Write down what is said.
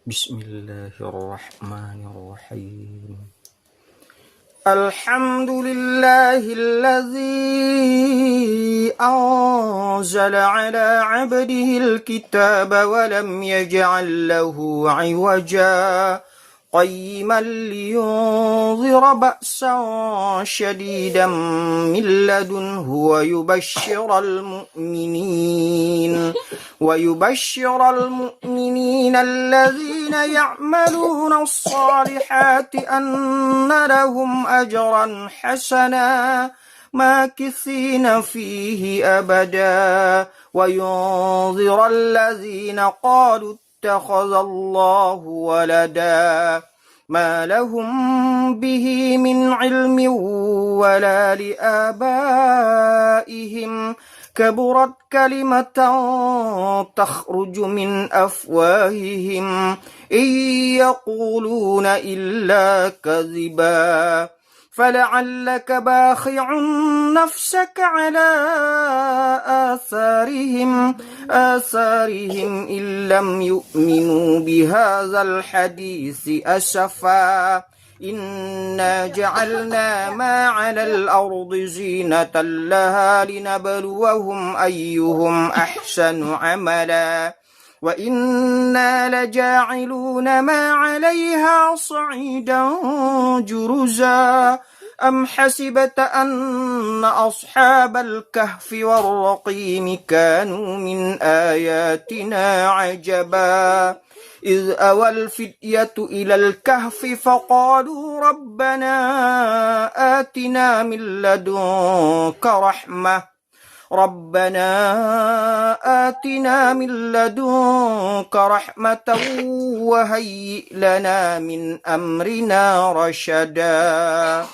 بسم الله الرحمن الرحيم. الحمد لله الذي أنزل على عبده الكتاب ولم يجعل له عوجا قيما لينذر بأسا شديدا من لدنه ويبشر المؤمنين الذين يعملون الصالحات أن لهم أجرا حسنا ماكثين فيه أبدا وينذر الذين قالوا اتخذ الله ولدا ما لهم به من علم ولا لآبائهم كبرت كلمة تخرج من أفواههم إن يقولون إلا كذبا فلعلك باخع نفسك على آثارهم إن لم يؤمنوا بهذا الحديث أسفا إنا جعلنا ما على الأرض زينة لها لنبلوهم أيهم أحسن عملا وإنا لجاعلون ما عليها صعيدا جرزا أم حسبت أن أصحاب الكهف والرقيم كانوا من آياتنا عجبا إذ أوى الفتية إلى الكهف فقالوا ربنا آتنا من لدنك رحمة وهيئ لنا من أمرنا رشدا.